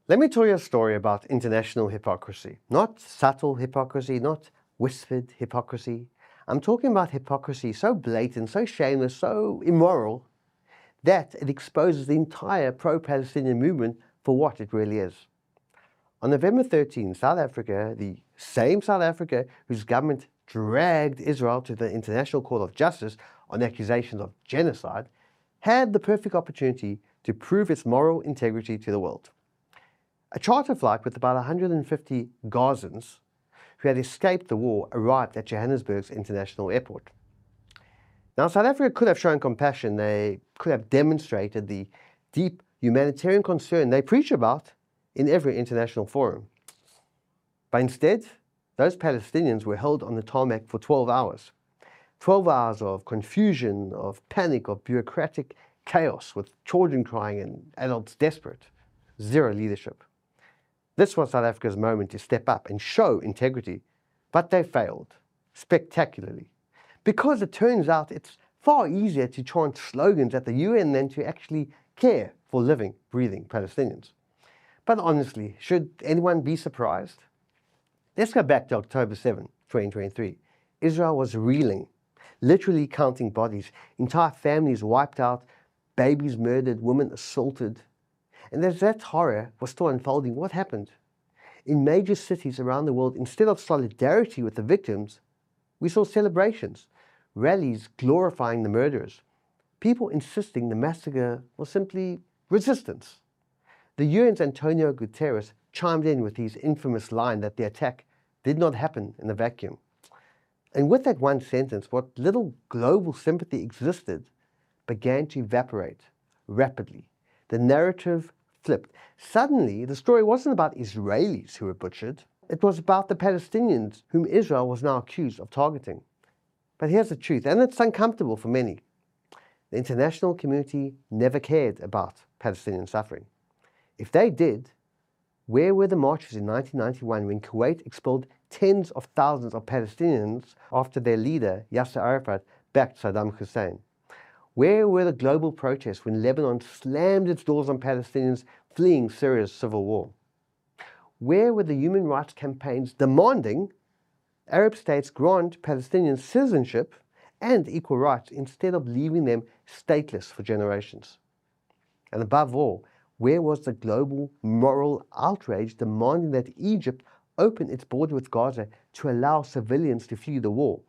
Let me tell you a story about international hypocrisy. Not subtle hypocrisy, not whispered hypocrisy. I'm talking about hypocrisy so blatant, so shameless, so immoral, that it exposes the entire pro-Palestinian movement for what it really is. On November 13, South Africa, the same South Africa whose government dragged Israel to the International Court of Justice on accusations of genocide, had the perfect opportunity to prove its moral integrity to the world. A charter flight with about 150 Gazans who had escaped the war arrived at Johannesburg's international airport. Now, South Africa could have shown compassion. They could have demonstrated the deep humanitarian concern they preach about in every international forum. But instead, those Palestinians were held on the tarmac for 12 hours. 12 hours of confusion, of panic, of bureaucratic chaos, with children crying and adults desperate. Zero leadership. This was South Africa's moment to step up and show integrity, but they failed spectacularly. Because it turns out it's far easier to chant slogans at the UN than to actually care for living, breathing Palestinians. But honestly, should anyone be surprised? Let's go back to October 7, 2023. Israel was reeling, literally counting bodies, entire families wiped out, babies murdered, women assaulted. And as that horror was still unfolding, what happened? In major cities around the world, instead of solidarity with the victims, we saw celebrations, rallies glorifying the murderers, people insisting the massacre was simply resistance. The UN's Antonio Guterres chimed in with his infamous line that the attack did not happen in a vacuum. And with that one sentence, what little global sympathy existed began to evaporate rapidly. The narrative flipped. Suddenly, the story wasn't about Israelis who were butchered. It was about the Palestinians whom Israel was now accused of targeting. But here's the truth, and it's uncomfortable for many. The international community never cared about Palestinian suffering. If they did, where were the marches in 1991 when Kuwait expelled tens of thousands of Palestinians after their leader, Yasser Arafat, backed Saddam Hussein? Where were the global protests when Lebanon slammed its doors on Palestinians fleeing Syria's civil war? Where were the human rights campaigns demanding Arab states grant Palestinians citizenship and equal rights instead of leaving them stateless for generations? And above all, where was the global moral outrage demanding that Egypt open its border with Gaza to allow civilians to flee the war?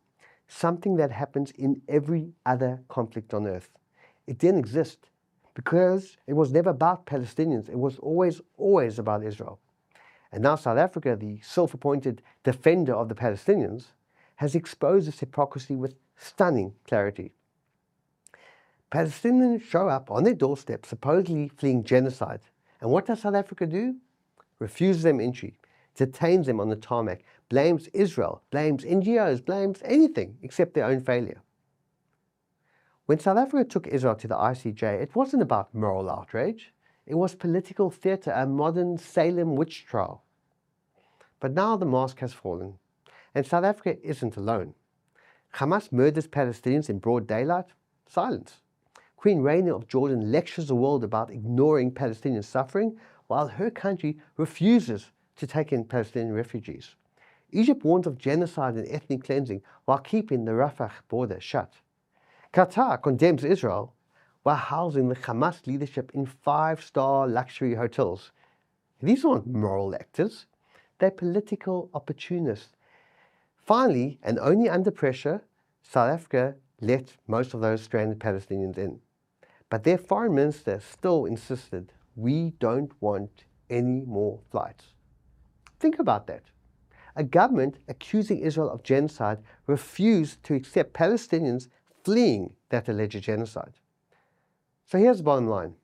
Something that happens in every other conflict on earth. It didn't exist because it was never about Palestinians. It was always about Israel. And now South Africa, the self-appointed defender of the Palestinians, has exposed this hypocrisy with stunning clarity. Palestinians show up on their doorstep, supposedly fleeing genocide. And what does South Africa do? Refuses them entry, detains them on the tarmac, blames Israel, blames NGOs, blames anything except their own failure. When South Africa took Israel to the AIJAC, it wasn't about moral outrage. It was political theatre, a modern Salem witch trial. But now the mask has fallen, and South Africa isn't alone. Hamas murders Palestinians in broad daylight. Silence. Queen Rania of Jordan lectures the world about ignoring Palestinian suffering, while her country refuses to take in Palestinian refugees. Egypt warns of genocide and ethnic cleansing while keeping the Rafah border shut. Qatar condemns Israel while housing the Hamas leadership in 5-star luxury hotels. These aren't moral actors, they're political opportunists. Finally, and only under pressure, South Africa let most of those stranded Palestinians in. But their foreign minister still insisted, we don't want any more flights. Think about that. A government accusing Israel of genocide refused to accept Palestinians fleeing that alleged genocide. So here's the bottom line.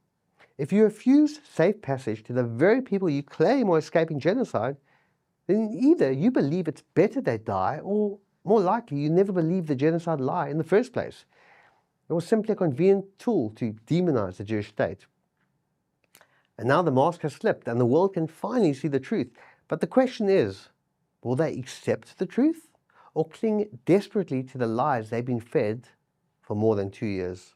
If you refuse safe passage to the very people you claim are escaping genocide, then either you believe it's better they die, or more likely you never believed the genocide lie in the first place. It was simply a convenient tool to demonize the Jewish state. And now the mask has slipped and the world can finally see the truth. But the question is, will they accept the truth or cling desperately to the lies they've been fed for more than 2 years?